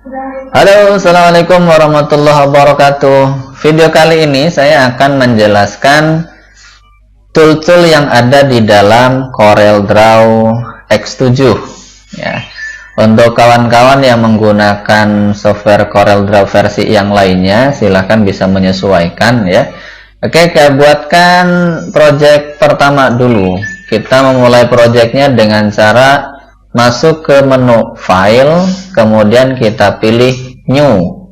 Halo, assalamualaikum warahmatullahi wabarakatuh. Video kali ini saya akan menjelaskan tool-tool yang ada di dalam CorelDRAW X7 ya. Untuk kawan-kawan yang menggunakan software CorelDRAW versi yang lainnya, silahkan bisa menyesuaikan ya. Oke, kita buatkan project pertama dulu. Kita memulai projectnya dengan cara masuk ke menu File, kemudian kita pilih New.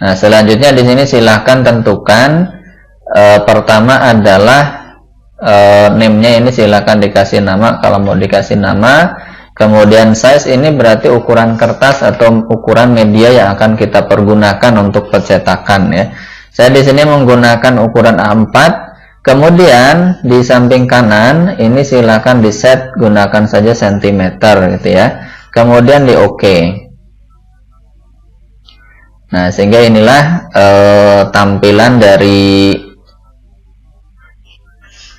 Nah, selanjutnya di sini silahkan tentukan pertama adalah name-nya, ini silahkan dikasih nama kalau mau dikasih nama. Kemudian size ini berarti ukuran kertas atau ukuran media yang akan kita pergunakan untuk percetakan ya. Saya di sini menggunakan ukuran A4. Kemudian di samping kanan ini silakan di set, gunakan saja sentimeter gitu ya. Kemudian di OK. Nah, sehingga inilah tampilan dari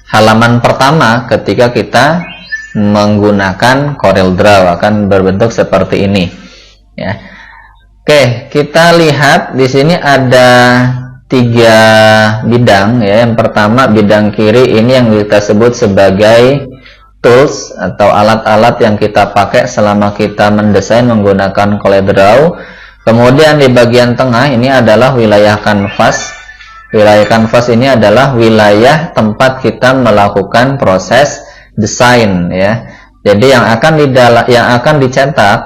halaman pertama ketika kita menggunakan CorelDRAW, akan berbentuk seperti ini ya. Oke, kita lihat di sini ada 3 bidang ya. Yang pertama bidang kiri ini yang kita sebut sebagai tools atau alat-alat yang kita pakai selama kita mendesain menggunakan CorelDRAW. Kemudian di bagian tengah ini adalah wilayah kanvas. Wilayah kanvas ini adalah wilayah tempat kita melakukan proses desain ya. Jadi yang akan dicetak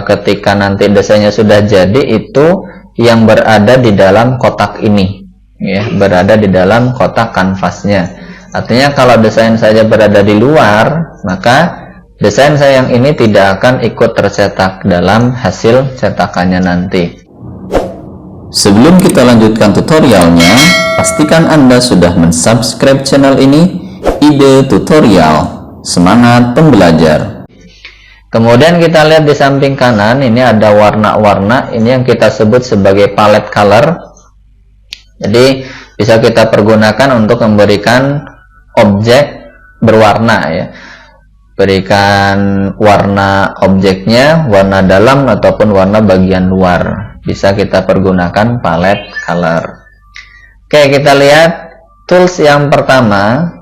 ketika nanti desainnya sudah jadi itu yang berada di dalam kotak ini ya, berada di dalam kotak kanvasnya. Artinya kalau desain saja berada di luar, maka desain saya yang ini tidak akan ikut tercetak dalam hasil cetakannya nanti. Sebelum kita lanjutkan tutorialnya, pastikan Anda sudah mensubscribe channel ini, Ide Tutorial. Semangat pembelajar. Kemudian kita lihat di samping kanan ini ada warna-warna, ini yang kita sebut sebagai palette color. Jadi bisa kita pergunakan untuk memberikan objek berwarna ya. Berikan warna objeknya, warna dalam ataupun warna bagian luar. Bisa kita pergunakan palette color. Oke, kita lihat tools yang pertama.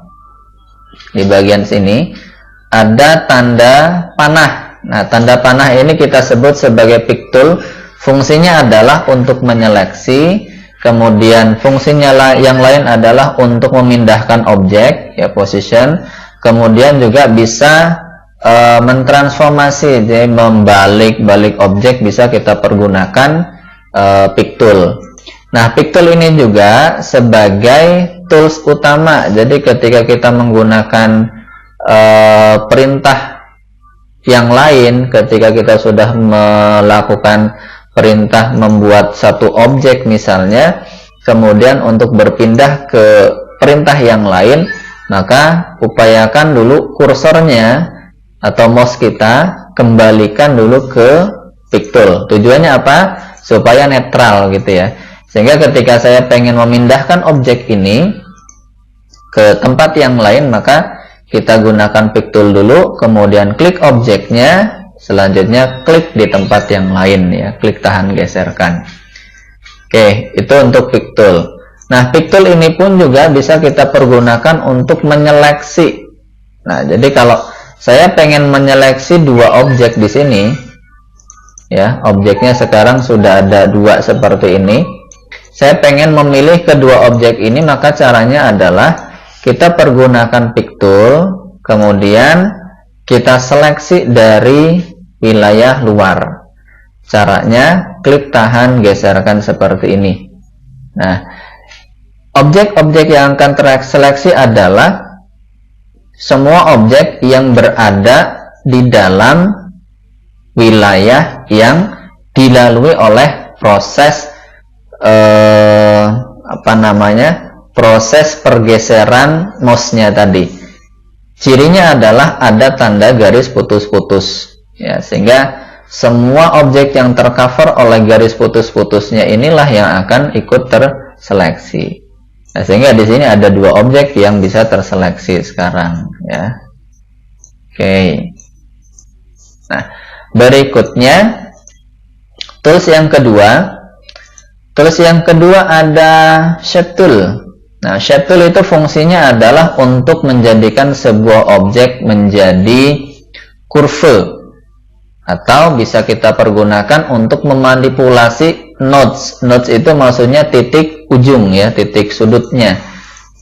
Di bagian sini ada tanda panah. Nah, tanda panah ini kita sebut sebagai pick tool. Fungsinya adalah untuk menyeleksi, kemudian fungsinya yang lain adalah untuk memindahkan objek ya, position. Kemudian juga bisa mentransformasi, jadi membalik-balik objek bisa kita pergunakan pick tool. Nah, pick tool ini juga sebagai tools utama. Jadi ketika kita menggunakan perintah yang lain, ketika kita sudah melakukan perintah membuat satu objek misalnya, kemudian untuk berpindah ke perintah yang lain, maka upayakan dulu kursornya atau mouse kita kembalikan dulu ke pick tool. Tujuannya apa? Supaya netral gitu ya. Sehingga ketika saya pengen memindahkan objek ini ke tempat yang lain, maka kita gunakan pick tool dulu, kemudian klik objeknya, selanjutnya klik di tempat yang lain ya, klik tahan geserkan. Oke, itu untuk pick tool. Nah, pick tool ini pun juga bisa kita pergunakan untuk menyeleksi. Nah, jadi kalau saya pengen menyeleksi 2 objek di sini ya, objeknya sekarang sudah ada 2 seperti ini. Saya pengen memilih kedua objek ini, maka caranya adalah kita pergunakan pick tool, kemudian kita seleksi dari wilayah luar. Caranya klik tahan geserkan seperti ini. Nah, objek-objek yang akan terseleksi adalah semua objek yang berada di dalam wilayah yang dilalui oleh proses proses pergeseran mouse-nya tadi. Cirinya adalah ada tanda garis putus-putus ya, sehingga semua objek yang tercover oleh garis putus-putusnya inilah yang akan ikut terseleksi. Nah, sehingga di sini ada 2 objek yang bisa terseleksi sekarang ya. Oke. Nah, Berikutnya tools yang kedua ada shape tool. Nah, shape tool itu fungsinya adalah untuk menjadikan sebuah objek menjadi kurve, atau bisa kita pergunakan untuk memanipulasi nodes. Nodes itu maksudnya titik ujung ya, titik sudutnya.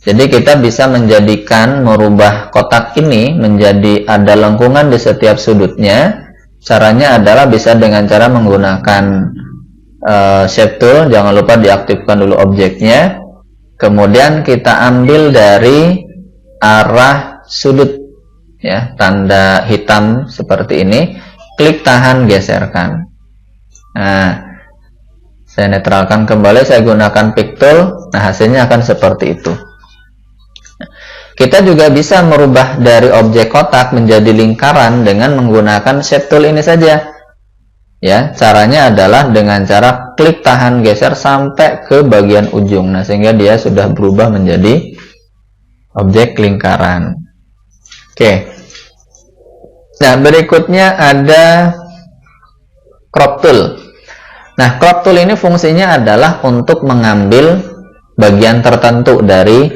Jadi kita bisa merubah kotak ini menjadi ada lengkungan di setiap sudutnya. Caranya adalah bisa dengan cara menggunakan shape tool. Jangan lupa diaktifkan dulu objeknya. Kemudian kita ambil dari arah sudut ya, tanda hitam seperti ini, klik tahan geserkan. Nah, saya netralkan kembali, saya gunakan pick tool. Nah, hasilnya akan seperti itu. Kita juga bisa merubah dari objek kotak menjadi lingkaran dengan menggunakan shape tool ini saja. Ya, caranya adalah dengan cara klik tahan geser sampai ke bagian ujung. Nah, sehingga dia sudah berubah menjadi objek lingkaran. Oke. Nah, berikutnya ada crop tool. Nah, crop tool ini fungsinya adalah untuk mengambil bagian tertentu dari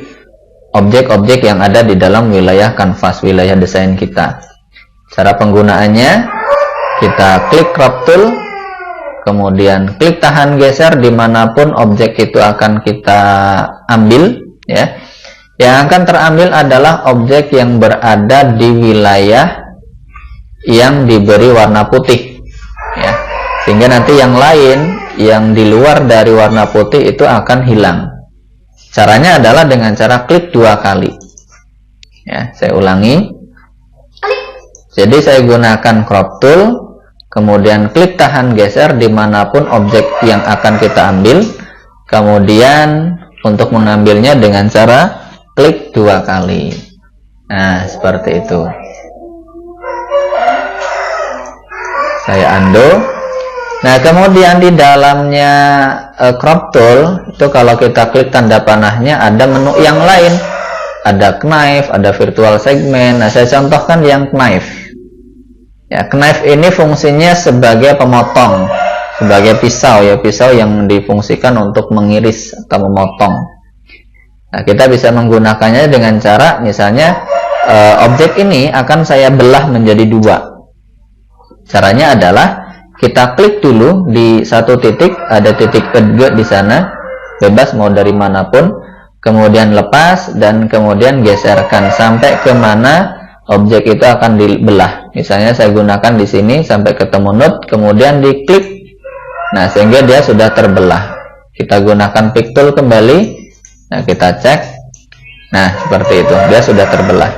objek-objek yang ada di dalam wilayah kanvas, wilayah desain kita. Cara penggunaannya, kita klik crop tool, kemudian klik tahan geser dimanapun objek itu akan kita ambil ya. Yang akan terambil adalah objek yang berada di wilayah yang diberi warna putih ya. Sehingga nanti yang lain yang di luar dari warna putih itu akan hilang. Caranya adalah dengan cara klik 2 kali ya. Saya ulangi. Jadi saya gunakan crop tool, kemudian klik tahan geser dimanapun objek yang akan kita ambil. Kemudian untuk mengambilnya dengan cara klik 2 kali. Nah, seperti itu. Saya undo. Nah, kemudian di dalamnya crop tool itu kalau kita klik tanda panahnya ada menu yang lain. Ada knife, ada virtual segment. Nah, saya contohkan yang knife. Ya, knife ini fungsinya sebagai pemotong, sebagai pisau ya, pisau yang difungsikan untuk mengiris atau memotong. Nah, kita bisa menggunakannya dengan cara misalnya objek ini akan saya belah menjadi 2. Caranya adalah kita klik dulu di satu titik, ada titik edge di sana, bebas mau dari manapun, kemudian lepas dan kemudian geserkan sampai ke mana objek itu akan dibelah. Misalnya saya gunakan di sini sampai ketemu node, kemudian diklik. Nah, sehingga dia sudah terbelah. Kita gunakan pick tool kembali. Nah, kita cek. Nah, seperti itu. Dia sudah terbelah.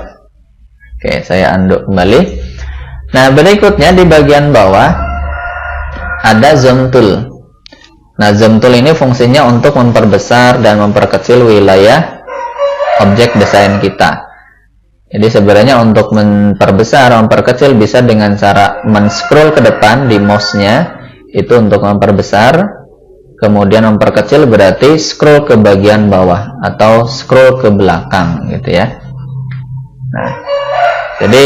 Oke, saya undo kembali. Nah, berikutnya di bagian bawah ada zoom tool. Nah, zoom tool ini fungsinya untuk memperbesar dan memperkecil wilayah objek desain kita. Jadi sebenarnya untuk memperbesar, memperkecil bisa dengan cara men-scroll ke depan di mouse-nya, itu untuk memperbesar. Kemudian memperkecil berarti scroll ke bagian bawah atau scroll ke belakang gitu ya. Nah, jadi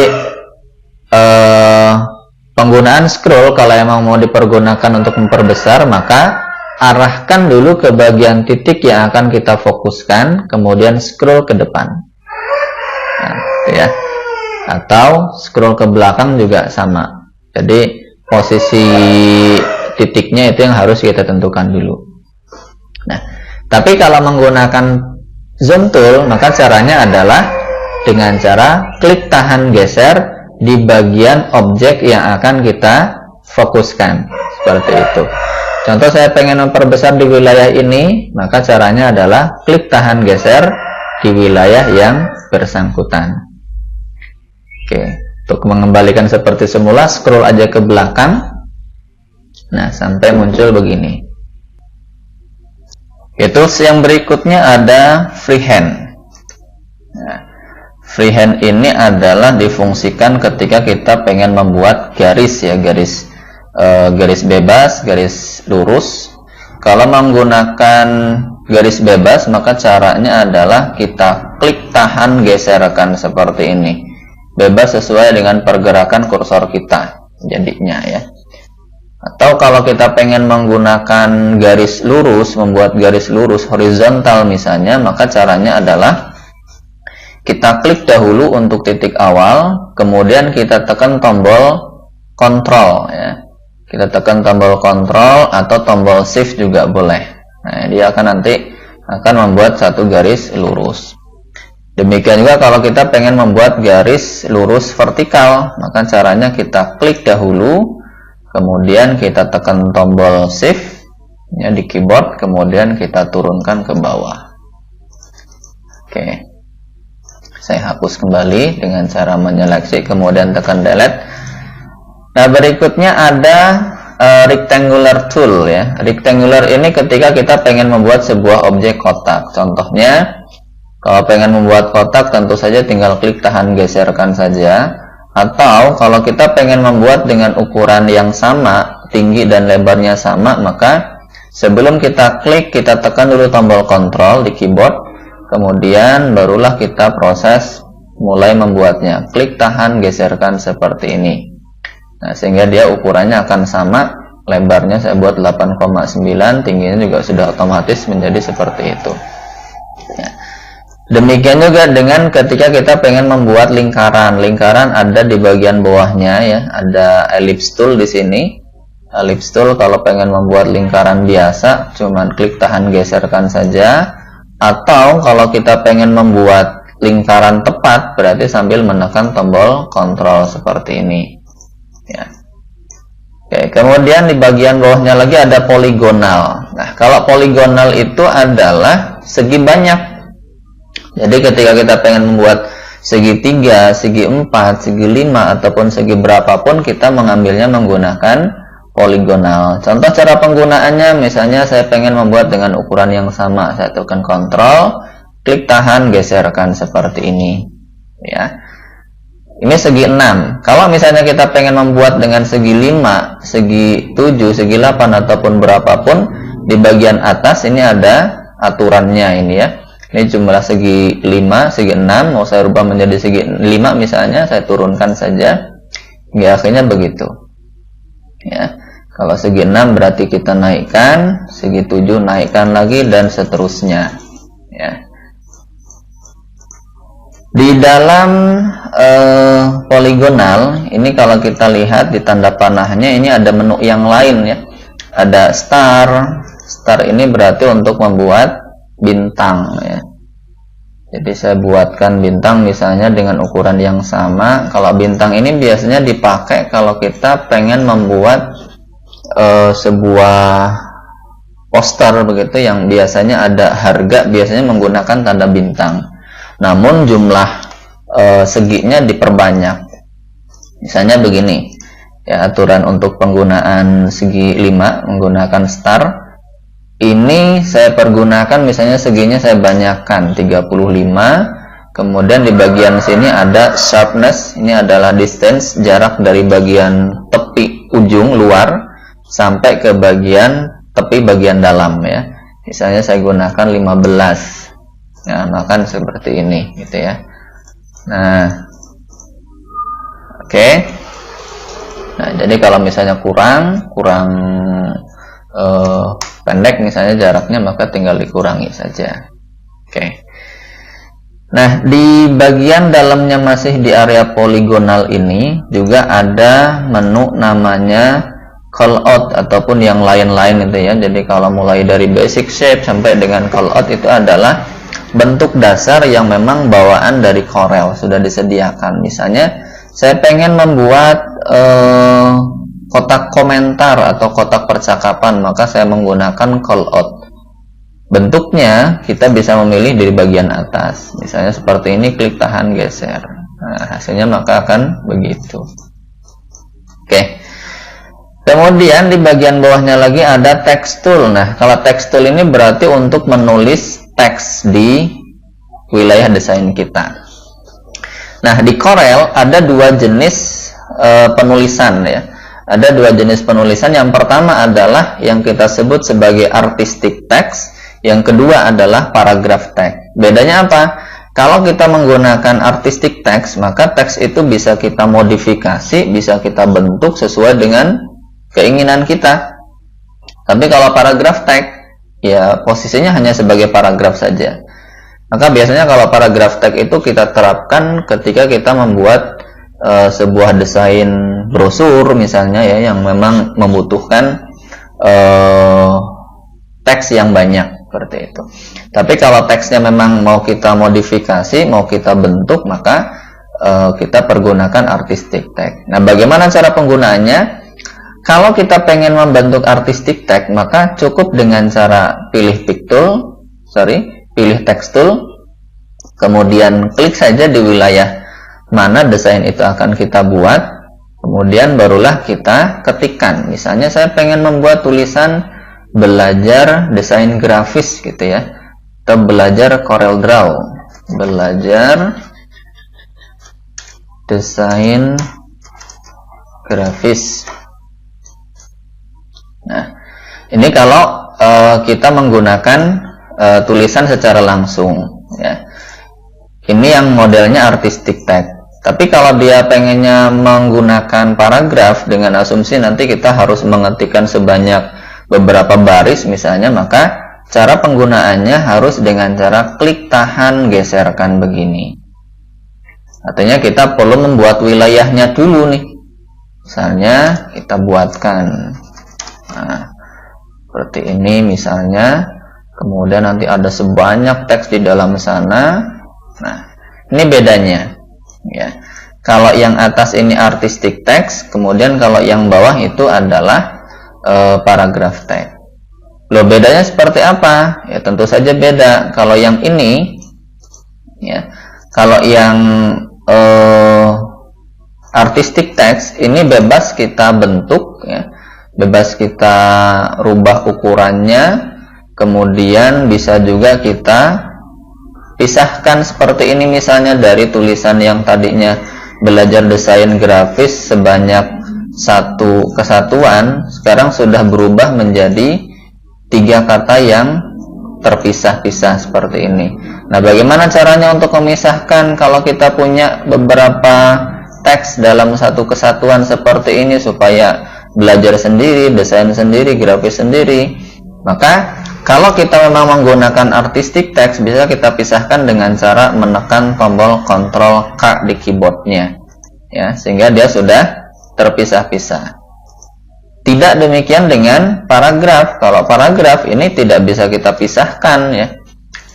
penggunaan scroll kalau emang mau dipergunakan untuk memperbesar, maka arahkan dulu ke bagian titik yang akan kita fokuskan, kemudian scroll ke depan. Nah, ya, atau scroll ke belakang juga sama. Jadi posisi titiknya itu yang harus kita tentukan dulu. Nah, tapi kalau menggunakan zoom tool, maka caranya adalah dengan cara klik tahan geser di bagian objek yang akan kita fokuskan, seperti itu. Contoh, saya pengen memperbesar di wilayah ini, maka caranya adalah klik tahan geser di wilayah yang bersangkutan. Oke, untuk mengembalikan seperti semula, scroll aja ke belakang. Nah, sampai muncul begini. Itu yang berikutnya ada freehand. Nah, freehand ini adalah difungsikan ketika kita pengen membuat garis ya, garis bebas, garis lurus. Kalau menggunakan garis bebas, maka caranya adalah kita klik tahan geserkan seperti ini, bebas sesuai dengan pergerakan kursor kita. jadinya ya. Atau kalau kita pengen menggunakan garis lurus, membuat garis lurus horizontal misalnya, maka caranya adalah kita klik dahulu untuk titik awal, kemudian kita tekan tombol Ctrl ya. Kita tekan tombol Ctrl atau tombol Shift juga boleh. Nah, dia nanti akan membuat satu garis lurus. Demikian juga kalau kita pengen membuat garis lurus vertikal, maka caranya kita klik dahulu, kemudian kita tekan tombol Shift ya di keyboard, kemudian kita turunkan ke bawah. Oke. Saya hapus kembali dengan cara menyeleksi, kemudian tekan delete. Nah, berikutnya ada rectangular tool ya. Rectangular ini ketika kita pengen membuat sebuah objek kotak. Contohnya, kalau pengen membuat kotak tentu saja tinggal klik tahan geserkan saja. Atau kalau kita pengen membuat dengan ukuran yang sama, tinggi dan lebarnya sama, maka sebelum kita klik, kita tekan dulu tombol Ctrl di keyboard, kemudian barulah kita proses mulai membuatnya. Klik tahan geserkan seperti ini. Nah, sehingga dia ukurannya akan sama, lebarnya saya buat 8,9, tingginya juga sudah otomatis menjadi seperti itu ya. Demikian juga dengan ketika kita pengen membuat lingkaran. Lingkaran ada di bagian bawahnya ya, ada ellipse tool di sini. Ellipse tool kalau pengen membuat lingkaran biasa, cuman klik tahan geserkan saja. Atau kalau kita pengen membuat lingkaran tepat, berarti sambil menekan tombol Ctrl seperti ini ya. Oke, kemudian di bagian bawahnya lagi ada poligonal. Nah, kalau poligonal itu adalah segi banyak. Jadi ketika kita pengen membuat segi 3, segi 4, segi 5 ataupun segi berapapun, kita mengambilnya menggunakan poligonal. Contoh cara penggunaannya, misalnya saya pengen membuat dengan ukuran yang sama, saya tekan Ctrl, klik tahan geserkan seperti ini ya. Ini segi 6. Kalau misalnya kita pengen membuat dengan segi 5, segi 7, segi 8 ataupun berapapun, di bagian atas ini ada aturannya ini ya. Ini jumlah segi 5, segi 6, mau saya rubah menjadi segi 5 misalnya, saya turunkan saja. Hingga akhirnya begitu. Ya. Kalau segi 6 berarti kita naikkan, segi 7 naikkan lagi dan seterusnya. Ya. Di dalam poligonal ini kalau kita lihat di tanda panahnya ini ada menu yang lain ya. Ada star. Star ini berarti untuk membuat bintang ya. Jadi saya buatkan bintang misalnya dengan ukuran yang sama. Kalau bintang ini biasanya dipakai kalau kita pengen membuat sebuah poster begitu yang biasanya ada harga, biasanya menggunakan tanda bintang. Namun jumlah seginya diperbanyak. Misalnya begini ya, aturan untuk penggunaan segi 5 menggunakan star. Ini saya pergunakan misalnya seginya saya banyakkan 35. Kemudian di bagian sini ada sharpness, ini adalah distance, jarak dari bagian tepi ujung luar sampai ke bagian tepi bagian dalam ya. Misalnya saya gunakan 15. Nah, maka seperti ini gitu ya. Nah, oke. Nah, jadi kalau misalnya kurang pendek misalnya jaraknya, maka tinggal dikurangi saja. Oke. Nah, di bagian dalamnya masih di area poligonal ini juga ada menu namanya callout ataupun yang lain-lain itu ya. Jadi kalau mulai dari basic shape sampai dengan callout itu adalah bentuk dasar yang memang bawaan dari Corel, sudah disediakan. Misalnya saya pengen membuat kotak komentar atau kotak percakapan, maka saya menggunakan callout. Bentuknya kita bisa memilih dari bagian atas, misalnya seperti ini, klik tahan geser. Nah, hasilnya maka akan begitu. Oke. Kemudian di bagian bawahnya lagi ada text tool. Nah, kalau text tool ini berarti untuk menulis teks di wilayah desain kita. Nah, di Corel ada dua jenis penulisan ya. Ada dua jenis penulisan. Yang pertama adalah yang kita sebut sebagai artistic text. Yang kedua adalah paragraph text. Bedanya apa? Kalau kita menggunakan artistic text, maka teks itu bisa kita modifikasi, bisa kita bentuk sesuai dengan keinginan kita. Tapi kalau paragraph text, ya posisinya hanya sebagai paragraf saja. Maka biasanya kalau paragraph text itu kita terapkan ketika kita membuat sebuah desain brosur misalnya ya, yang memang membutuhkan teks yang banyak seperti itu. Tapi kalau teksnya memang mau kita modifikasi, mau kita bentuk, maka kita pergunakan artistic text. Nah, bagaimana cara penggunaannya? Kalau kita pengen membentuk artistic text, maka cukup dengan cara pilih pilih text tool, kemudian klik saja di wilayah mana desain itu akan kita buat, kemudian barulah kita ketikkan. Misalnya saya pengen membuat tulisan belajar desain grafis gitu ya, atau belajar Corel Draw, belajar desain grafis. Nah, ini kalau kita menggunakan tulisan secara langsung ya. Ini yang modelnya artistic text. Tapi kalau dia pengennya menggunakan paragraf dengan asumsi nanti kita harus mengetikkan sebanyak beberapa baris misalnya, maka cara penggunaannya harus dengan cara klik tahan geserkan begini. Artinya kita perlu membuat wilayahnya dulu nih. Misalnya kita buatkan seperti ini misalnya, kemudian nanti ada sebanyak teks di dalam sana. Nah, ini bedanya ya. Kalau yang atas ini artistic text, kemudian kalau yang bawah itu adalah paragraph text. Loh, bedanya seperti apa? Ya tentu saja beda. Kalau yang ini ya, kalau yang artistic text ini bebas kita bentuk ya, bebas kita rubah ukurannya, kemudian bisa juga kita pisahkan seperti ini misalnya dari tulisan yang tadinya belajar desain grafis sebanyak satu kesatuan, sekarang sudah berubah menjadi 3 kata yang terpisah-pisah seperti ini. Nah, bagaimana caranya untuk memisahkan kalau kita punya beberapa teks dalam satu kesatuan seperti ini supaya belajar sendiri, desain sendiri, grafis sendiri? Maka kalau kita memang menggunakan artistic text, bisa kita pisahkan dengan cara menekan tombol Ctrl K di keyboardnya ya, sehingga dia sudah terpisah-pisah. Tidak demikian dengan paragraf. Kalau paragraf ini tidak bisa kita pisahkan ya,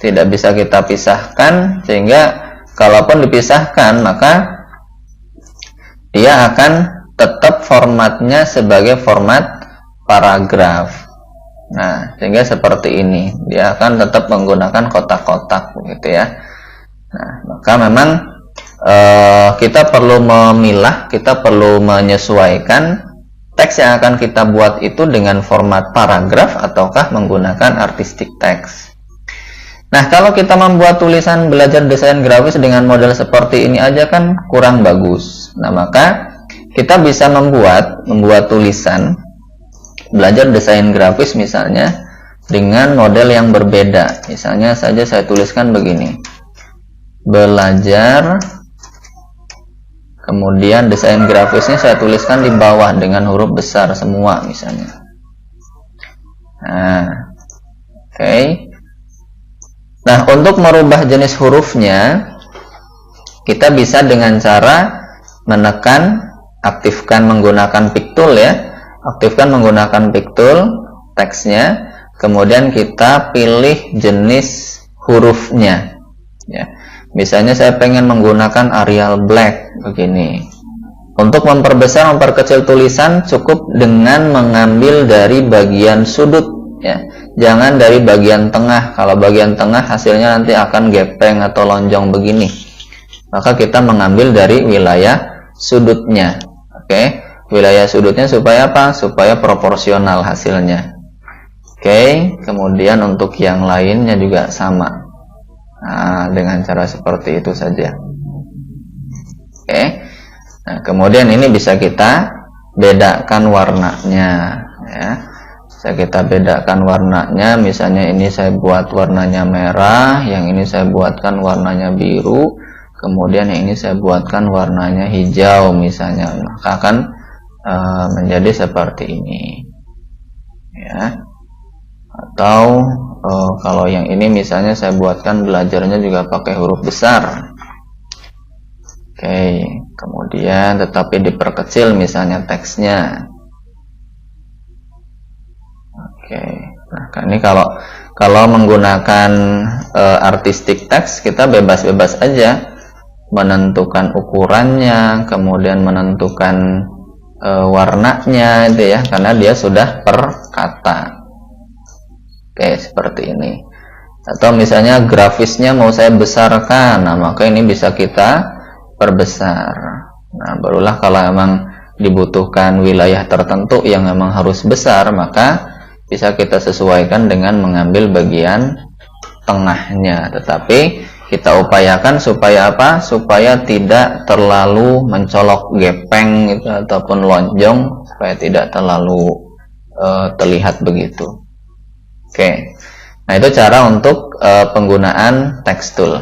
tidak bisa kita pisahkan, sehingga kalaupun dipisahkan maka dia akan tetap formatnya sebagai format paragraf. Nah, sehingga seperti ini dia akan tetap menggunakan kotak-kotak begitu ya. Nah, maka memang kita perlu memilah, kita perlu menyesuaikan teks yang akan kita buat itu dengan format paragraf ataukah menggunakan artistic text. Nah, kalau kita membuat tulisan belajar desain grafis dengan model seperti ini aja kan kurang bagus. Nah, maka kita bisa membuat tulisan belajar desain grafis misalnya dengan model yang berbeda. Misalnya saja saya tuliskan begini, belajar, kemudian desain grafisnya saya tuliskan di bawah dengan huruf besar semua misalnya. Nah, oke. Nah, untuk merubah jenis hurufnya kita bisa dengan cara menekan, aktifkan menggunakan pick tool ya. Aktifkan menggunakan pick tool teksnya, kemudian kita pilih jenis hurufnya ya. Misalnya saya pengen menggunakan Arial Black begini. Untuk memperbesar, memperkecil tulisan cukup dengan mengambil dari bagian sudut ya. Jangan dari bagian tengah. Kalau bagian tengah hasilnya nanti akan gepeng atau lonjong begini. Maka kita mengambil dari wilayah sudutnya. Oke. Wilayah sudutnya supaya apa? Supaya proporsional hasilnya. Oke, kemudian untuk yang lainnya juga sama. Nah, dengan cara seperti itu saja. Oke. Nah, kemudian ini bisa kita bedakan warnanya ya. Bisa kita bedakan warnanya, misalnya ini saya buat warnanya merah, yang ini saya buatkan warnanya biru, kemudian yang ini saya buatkan warnanya hijau misalnya, maka akan menjadi seperti ini ya. Atau kalau yang ini misalnya saya buatkan belajarnya juga pakai huruf besar. Oke, kemudian tetapi diperkecil misalnya teksnya. Oke, nah ini kalau menggunakan artistic text, kita bebas-bebas aja menentukan ukurannya, kemudian menentukan warnanya itu ya, karena dia sudah per kata. Oke, seperti ini. Atau misalnya grafisnya mau saya besarkan, nah maka ini bisa kita perbesar. Nah, barulah kalau memang dibutuhkan wilayah tertentu yang memang harus besar, maka bisa kita sesuaikan dengan mengambil bagian tengahnya. Tetapi kita upayakan supaya apa? Supaya tidak terlalu mencolok gepeng gitu, ataupun lonjong, supaya tidak terlalu terlihat begitu. Oke, nah itu cara untuk penggunaan text tool.